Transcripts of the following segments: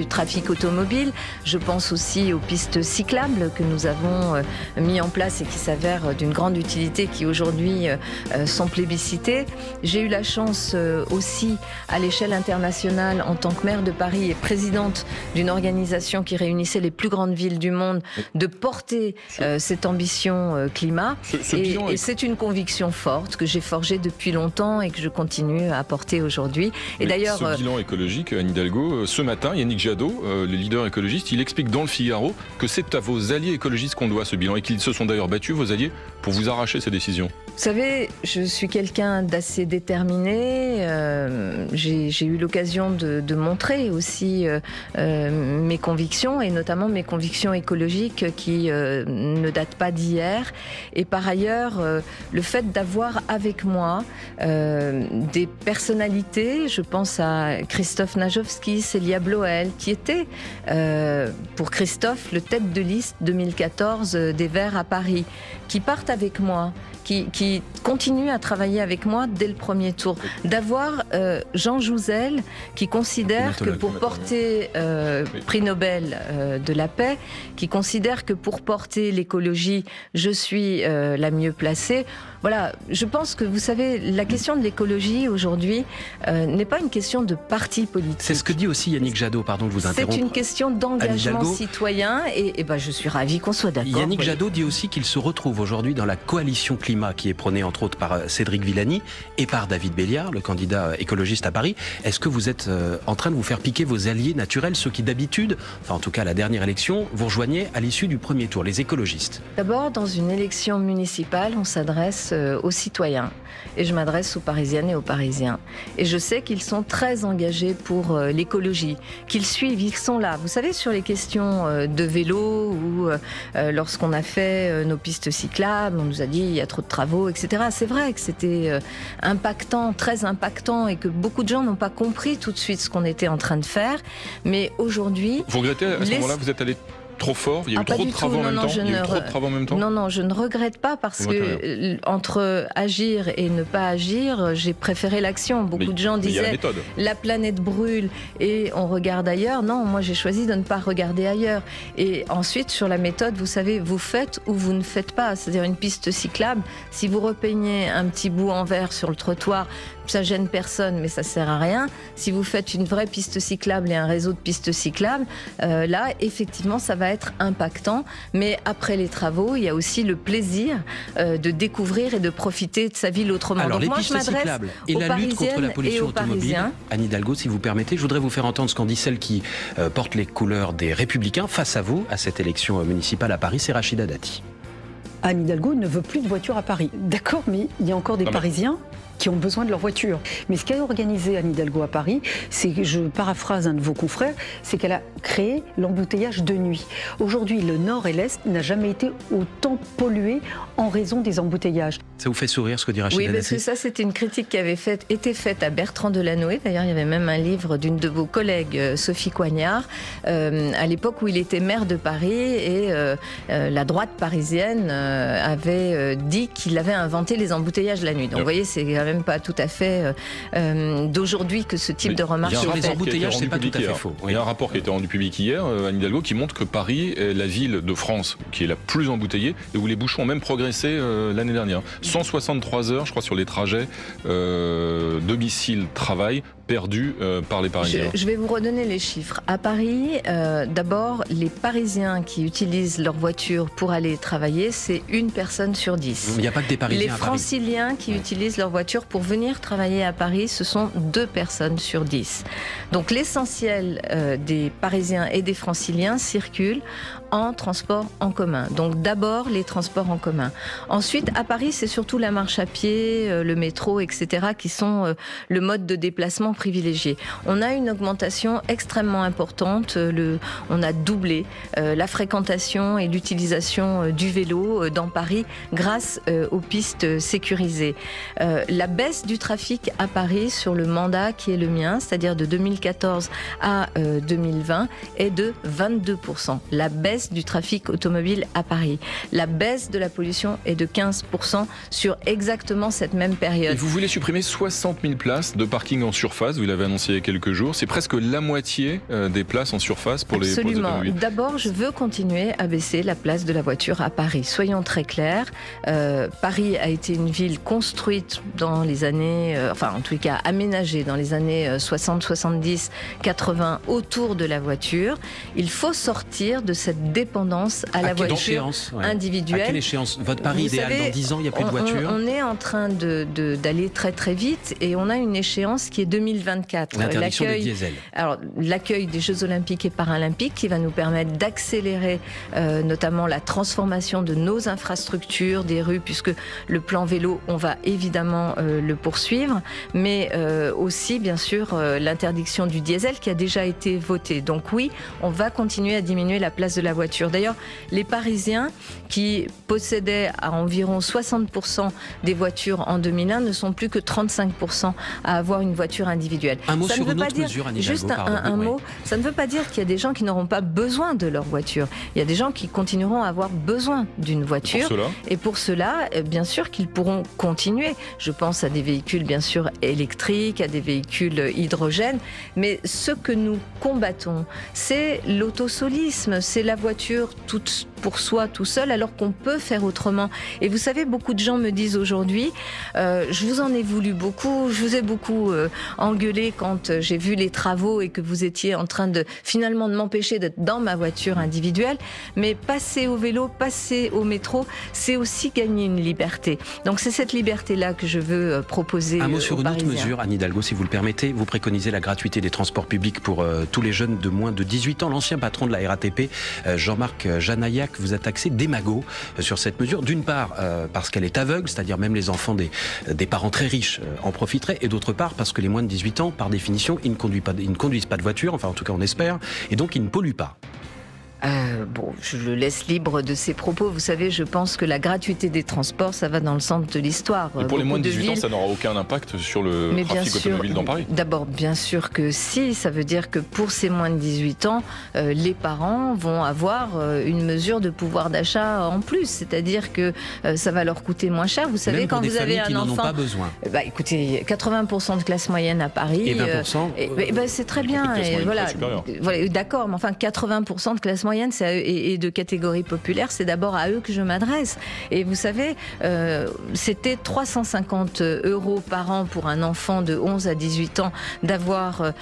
du trafic automobile. Je pense aussi aux pistes cyclables que nous avons mis en place et qui s'avèrent d'une grande utilité, qui aujourd'hui sont plébiscitées. J'ai eu la chance aussi, à l'échelle internationale, en tant que maire de Paris et présidente d'une organisation qui réunissait les plus grandes villes du monde, de porter cette ambition climat. Et c'est une conviction forte que j'ai forgée depuis longtemps et que je continue à porter aujourd'hui. Et d'ailleurs, ce bilan écologique, Anne Hidalgo, ce matin, Yannick Jadot, le leader écologiste, il explique dans le Figaro que c'est à vos alliés écologistes qu'on doit ce bilan et qu'ils se sont d'ailleurs battus, vos alliés, pour vous arracher ces décisions. Vous savez, je suis quelqu'un d'assez déterminé. J'ai eu l'occasion de montrer aussi mes convictions, et notamment mes convictions écologiques qui ne datent pas d'hier. Et par ailleurs, le fait d'avoir avec moi des personnalités, je pense à Christophe Najowski, Célia Bloel, qui était pour Christophe le tête de liste 2014 des Verts à Paris, qui partent avec moi, qui continue à travailler avec moi dès le premier tour. D'avoir Jean Jouzel qui considère que pour porter prix Nobel de la paix, qui considère que pour porter l'écologie, je suis la mieux placée. Voilà, je pense que vous savez, la question de l'écologie aujourd'hui n'est pas une question de parti politique. C'est ce que dit aussi Yannick Jadot, pardon de vous interrompre. C'est une question d'engagement citoyen et ben, je suis ravie qu'on soit d'accord. Yannick Jadot dit aussi qu'il se retrouve aujourd'hui dans la coalition climat qui est prônée entre autres par Cédric Villani et par David Béliard, le candidat écologiste à Paris. Est-ce que vous êtes en train de vous faire piquer vos alliés naturels, ceux qui d'habitude, enfin en tout cas à la dernière élection, vous rejoignaient à l'issue du premier tour, les écologistes? D'abord, dans une élection municipale, on s'adresse aux citoyens. Et je m'adresse aux Parisiennes et aux Parisiens. Et je sais qu'ils sont très engagés pour l'écologie, qu'ils suivent, ils sont là. Vous savez, sur les questions de vélo ou lorsqu'on a fait nos pistes cyclables, on nous a dit il y a trop de travaux, etc. C'est vrai que c'était impactant, très impactant, et que beaucoup de gens n'ont pas compris tout de suite ce qu'on était en train de faire. Mais aujourd'hui... Vous regrettez, à ce moment-là, vous êtes allé trop fort, il y a eu trop de travaux en même temps. Il y a eu trop de travaux en même temps. Non, non, je ne regrette pas parce que entre agir et ne pas agir, j'ai préféré l'action. Beaucoup de gens disaient la planète brûle et on regarde ailleurs. Non, moi j'ai choisi de ne pas regarder ailleurs. Et ensuite sur la méthode, vous savez, vous faites ou vous ne faites pas. C'est-à-dire une piste cyclable, si vous repeignez un petit bout en verre sur le trottoir, ça gêne personne, mais ça sert à rien. Si vous faites une vraie piste cyclable et un réseau de pistes cyclables, là, effectivement, ça va être impactant. Mais après les travaux, il y a aussi le plaisir de découvrir et de profiter de sa ville autrement. Alors, donc les pistes cyclables et la lutte contre la pollution automobile, Anne Hidalgo, si vous permettez, je voudrais vous faire entendre ce qu'en dit celle qui porte les couleurs des Républicains face à vous, à cette élection municipale à Paris, c'est Rachida Dati. Anne Hidalgo ne veut plus de voitures à Paris. D'accord, mais il y a encore des Parisiens qui ont besoin de leur voiture. Mais ce qu'a organisé Anne Hidalgo à Paris, c'est que, je paraphrase un de vos confrères, c'est qu'elle a créé l'embouteillage de nuit. Aujourd'hui, le nord et l'est n'a jamais été autant pollué en raison des embouteillages. Ça vous fait sourire ce que dit Rachida Dati? Oui, parce que ça, c'était une critique qui avait été faite à Bertrand Delanoë. D'ailleurs, il y avait même un livre d'une de vos collègues, Sophie Coignard, à l'époque où il était maire de Paris, et la droite parisienne avait dit qu'il avait inventé les embouteillages la nuit. Donc, vous voyez, c'est quand même pas tout à fait d'aujourd'hui que ce type de remarque sur les embouteillages, c'est pas tout à fait faux. Il y a un rapport qui a été rendu public hier, Anne Hidalgo, qui montre que Paris est la ville de France qui est la plus embouteillée et où les bouchons ont même progressé l'année dernière. 163 heures, je crois, sur les trajets domicile-travail perdus par les Parisiens. Je vais vous redonner les chiffres. À Paris, d'abord, les Parisiens qui utilisent leur voiture pour aller travailler, c'est 1 personne sur 10. Il n'y a pas que des Parisiens. Les Franciliens qui utilisent leur voiture pour venir travailler à Paris, ce sont 2 personnes sur 10. Donc l'essentiel des Parisiens et des Franciliens circulent en transport en commun. Donc d'abord les transports en commun. Ensuite, à Paris, c'est surtout la marche à pied, le métro, etc. qui sont le mode de déplacement privilégié. On a une augmentation extrêmement importante. On a doublé la fréquentation et l'utilisation du vélo dans Paris grâce aux pistes sécurisées. La baisse du trafic à Paris sur le mandat qui est le mien, c'est-à-dire de 2014 à 2020, est de 22%. La baisse baisse du trafic automobile à Paris. La baisse de la pollution est de 15% sur exactement cette même période. Et vous voulez supprimer 60 000 places de parking en surface, vous l'avez annoncé il y a quelques jours. C'est presque la moitié des places en surface pour les automobiles. D'abord, je veux continuer à baisser la place de la voiture à Paris. Soyons très clairs, Paris a été une ville construite dans les années, en tout cas aménagée dans les années 60, 70, 80 autour de la voiture. Il faut sortir de cette dépendance à la voiture individuelle. À quelle échéance? Votre Paris idéal, dans 10 ans, il n'y a plus de voiture? On est en train d'aller très très vite et on a une échéance qui est 2024. L'interdiction des diesels. Alors, l'accueil des Jeux Olympiques et Paralympiques qui va nous permettre d'accélérer notamment la transformation de nos infrastructures, des rues, puisque le plan vélo, on va évidemment le poursuivre, mais aussi, bien sûr, l'interdiction du diesel qui a déjà été votée. Donc oui, on va continuer à diminuer la place de la voiture. D'ailleurs, les Parisiens qui possédaient à environ 60% des voitures en 2001 ne sont plus que 35% à avoir une voiture individuelle. Un mot sur une autre mesure, Anne Hidalgo, juste un mot, ça ne veut pas dire qu'il y a des gens qui n'auront pas besoin de leur voiture. Il y a des gens qui continueront à avoir besoin d'une voiture. Et pour cela, bien sûr qu'ils pourront continuer. Je pense à des véhicules, bien sûr, électriques, à des véhicules hydrogène. Mais ce que nous combattons, c'est l'autosolisme, c'est la voiture toute pour soi, tout seul, alors qu'on peut faire autrement. Et vous savez, beaucoup de gens me disent aujourd'hui, je vous en ai voulu beaucoup, je vous ai beaucoup engueulé quand j'ai vu les travaux et que vous étiez en train de finalement de m'empêcher d'être dans ma voiture individuelle. Mais passer au vélo, passer au métro, c'est aussi gagner une liberté. Donc c'est cette liberté-là que je veux proposer. Un mot sur une autre mesure, Anne Hidalgo, si vous le permettez. Vous préconisez la gratuité des transports publics pour tous les jeunes de moins de 18 ans. L'ancien patron de la RATP, Jean-Marc Janaillac, vous a taxé d'émago sur cette mesure. D'une part, parce qu'elle est aveugle, c'est-à-dire même les enfants des parents très riches en profiteraient. Et d'autre part, parce que les moins de 18 ans, par définition, ils ne conduisent pas de voiture, enfin en tout cas on espère, et donc ils ne polluent pas. Je le laisse libre de ses propos. Vous savez, je pense que la gratuité des transports, ça va dans le centre de l'histoire. Et pour les moins de 18 ans, ça n'aura aucun impact sur le trafic automobile dans Paris? D'abord, bien sûr que si. Ça veut dire que pour ces moins de 18 ans, les parents vont avoir une mesure de pouvoir d'achat en plus. C'est-à-dire que ça va leur coûter moins cher. Vous savez, même quand vous avez un enfant... qui n'en ont pas besoin. Écoutez, 80% de classe moyenne à Paris... Et 20% c'est très bien. Et voilà, d'accord, mais enfin, 80% de classe moyenne et de catégorie populaire, c'est d'abord à eux que je m'adresse. Et vous savez, c'était 350 € par an pour un enfant de 11 à 18 ans d'avoir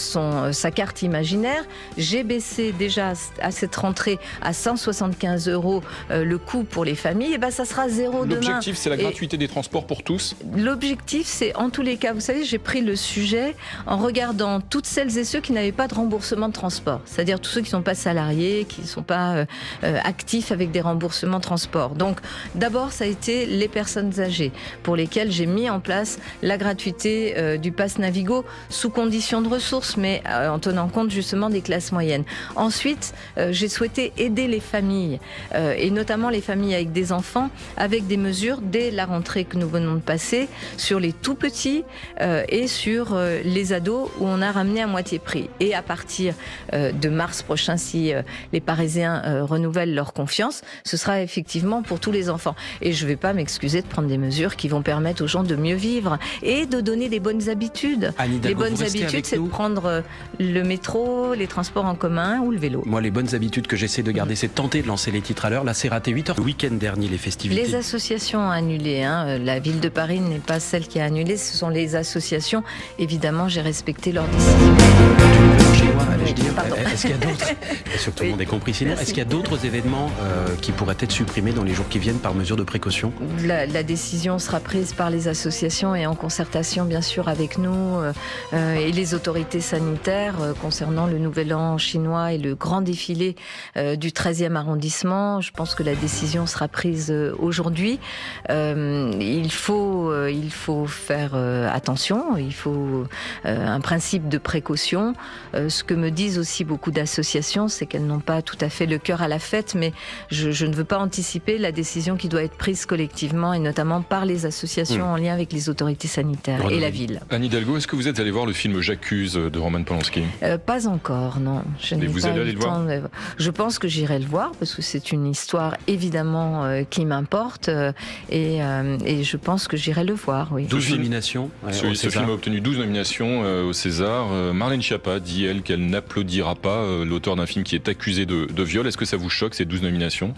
sa carte imaginaire. J'ai baissé déjà à cette rentrée à 175 € le coût pour les familles. Et ça sera zéro demain. L'objectif, c'est la gratuité des transports pour tous? L'objectif, c'est en tous les cas, vous savez, j'ai pris le sujet en regardant toutes celles et ceux qui n'avaient pas de remboursement de transport. C'est-à-dire tous ceux qui ne sont pas salariés, qui ne sont pas actifs avec des remboursements de transport. Donc d'abord, ça a été les personnes âgées pour lesquelles j'ai mis en place la gratuité du pass Navigo sous condition de ressources, mais en tenant compte justement des classes moyennes. Ensuite, j'ai souhaité aider les familles et notamment les familles avec des enfants avec des mesures dès la rentrée que nous venons de passer sur les tout petits et sur les ados où on a ramené à moitié prix. Et à partir de mars prochain, si les Parisiens renouvellent leur confiance, ce sera effectivement pour tous les enfants. Et je ne vais pas m'excuser de prendre des mesures qui vont permettre aux gens de mieux vivre et de donner des bonnes habitudes. Les bonnes habitudes, c'est de prendre le métro, les transports en commun ou le vélo. Moi, les bonnes habitudes que j'essaie de garder, c'est de tenter de lancer les titres à l'heure. Là, c'est raté 8h. Le week-end dernier, les festivités. Les associations ont annulé. La ville de Paris n'est pas celle qui a annulé, ce sont les associations. Évidemment, j'ai respecté leur décision. Est-ce qu'il y a d'autres, sûr que tout le monde ait compris sinon, est-ce qu'il y a d'autres événements qui pourraient être supprimés dans les jours qui viennent par mesure de précaution? La décision sera prise par les associations et en concertation bien sûr avec nous et les autorités sanitaires concernant le Nouvel An chinois et le grand défilé du 13e arrondissement. Je pense que la décision sera prise aujourd'hui. Il faut faire attention, il faut un principe de précaution. Ce que me disent aussi beaucoup d'associations, c'est qu'elles n'ont pas tout à fait le cœur à la fête, mais je ne veux pas anticiper la décision qui doit être prise collectivement et notamment par les associations en lien avec les autorités sanitaires et la ville. Anne Hidalgo, est-ce que vous êtes allée voir le film J'accuse de Roman Polanski? Pas encore, non. Et vous allez aller le voir? Je pense que j'irai le voir parce que c'est une histoire évidemment qui m'importe et je pense que j'irai le voir, oui. 12 nominations. Ce film a obtenu 12 nominations au César. Marlène Schiappa dit, elle, qu'elle n'applaudira pas l'auteur d'un film qui est accusé de viol. Est-ce que ça vous choque, ces 12 nominations ?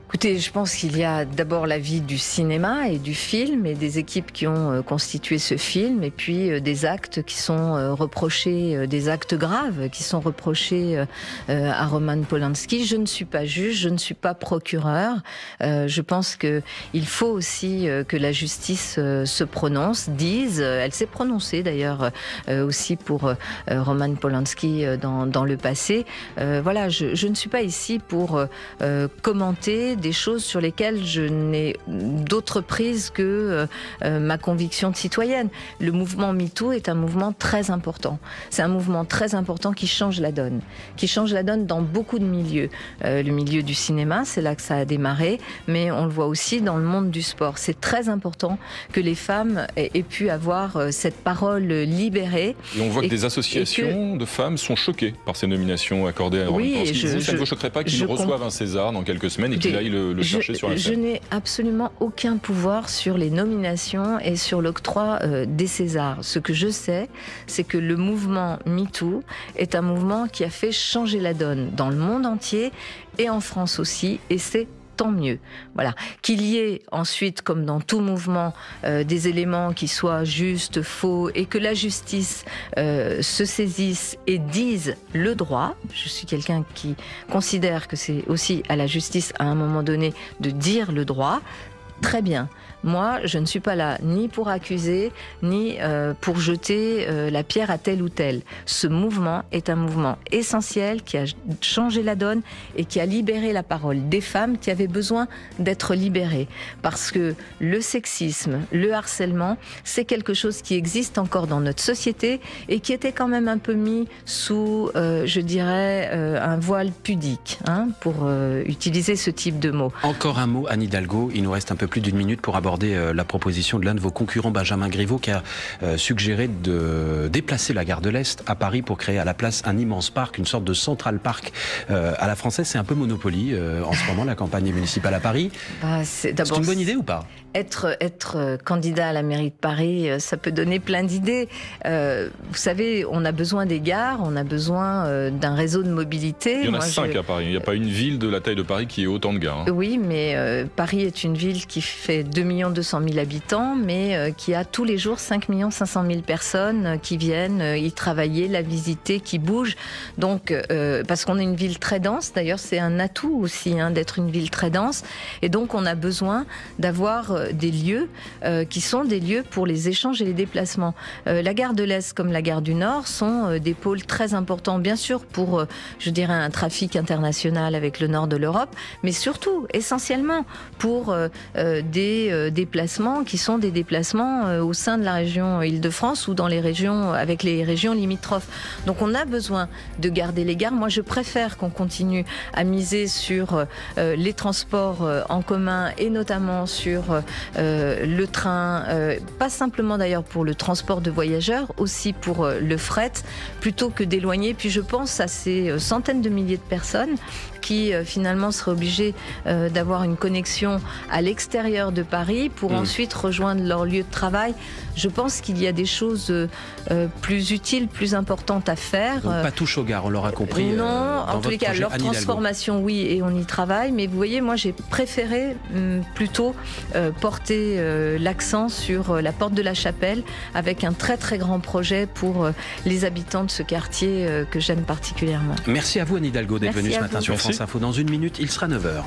Écoutez, je pense qu'il y a d'abord la vie du cinéma et du film et des équipes qui ont constitué ce film et puis des actes qui sont reprochés, des actes graves qui sont reprochés à Roman Polanski. Je ne suis pas juge, je ne suis pas procureur. Je pense qu'il faut aussi que la justice se prononce, dise. Elle s'est prononcée d'ailleurs aussi pour Roman Polanski dans le passé. Voilà, je ne suis pas ici pour commenter des choses sur lesquelles je n'ai d'autre prise que ma conviction de citoyenne. Le mouvement MeToo est un mouvement très important. C'est un mouvement très important qui change la donne dans beaucoup de milieux. Le milieu du cinéma, c'est là que ça a démarré, mais on le voit aussi dans le monde du sport. C'est très important que les femmes aient pu avoir cette parole libérée. Et on voit que des associations de femmes sont choquées par ces nominations accordées à Roman Polanski. Ça ne vous choquerait pas qu'ils reçoivent un César dans quelques semaines et qu'il aille le chercher sur la scène? Je n'ai absolument aucun pouvoir sur les nominations et sur l'octroi des Césars. Ce que je sais, c'est que le mouvement MeToo est un mouvement qui a fait changer la donne dans le monde entier et en France aussi, et c'est tant mieux. Voilà. Qu'il y ait ensuite, comme dans tout mouvement, des éléments qui soient justes, faux, et que la justice se saisisse et dise le droit. Je suis quelqu'un qui considère que c'est aussi à la justice, à un moment donné, de dire le droit. Très bien. Moi, je ne suis pas là ni pour accuser, ni pour jeter la pierre à tel ou tel. Ce mouvement est un mouvement essentiel qui a changé la donne et qui a libéré la parole des femmes qui avaient besoin d'être libérées. Parce que le sexisme, le harcèlement, c'est quelque chose qui existe encore dans notre société et qui était quand même un peu mis sous, je dirais, un voile pudique, hein, pour utiliser ce type de mot. Encore un mot, Anne Hidalgo, il nous reste un peu plus d'une minute pour aborder la proposition de l'un de vos concurrents, Benjamin Griveaux, qui a suggéré de déplacer la gare de l'Est à Paris pour créer à la place un immense parc, une sorte de Central Park à la française. C'est un peu Monopoly en ce moment, la campagne municipale à Paris. C'est une bonne idée ou pas ? Être candidat à la mairie de Paris, ça peut donner plein d'idées. Vous savez, on a besoin des gares, on a besoin d'un réseau de mobilité. Il y en a 5 à Paris. Il n'y a pas une ville de la taille de Paris qui ait autant de gares. Hein. Oui, mais Paris est une ville qui fait 2 200 000 habitants, mais qui a tous les jours 5 500 000 personnes qui viennent y travailler, la visiter, qui bougent. Donc, parce qu'on est une ville très dense, d'ailleurs c'est un atout aussi hein, d'être une ville très dense, et donc on a besoin d'avoir des lieux qui sont des lieux pour les échanges et les déplacements. La gare de l'Est comme la gare du Nord sont des pôles très importants, bien sûr pour, je dirais, un trafic international avec le nord de l'Europe, mais surtout, essentiellement, pour des déplacements qui sont des déplacements au sein de la région Île-de-France ou dans les régions, avec les régions limitrophes. Donc on a besoin de garder les gares. Moi, je préfère qu'on continue à miser sur les transports en commun et notamment sur le train, pas simplement d'ailleurs pour le transport de voyageurs, aussi pour le fret, plutôt que d'éloigner. Puis je pense à ces centaines de milliers de personnes qui finalement seraient obligées d'avoir une connexion à l'extérieur de Paris pour ensuite rejoindre leur lieu de travail. Je pense qu'il y a des choses plus utiles, plus importantes à faire. Donc pas touche aux gares, on l'aura compris. Non, en tous les cas, leur transformation, oui, et on y travaille. Mais vous voyez, moi j'ai préféré plutôt porter l'accent sur la porte de la Chapelle avec un très très grand projet pour les habitants de ce quartier que j'aime particulièrement. Merci à vous Anne Hidalgo d'être venue ce matin sur France Info. Dans une minute, il sera 9h.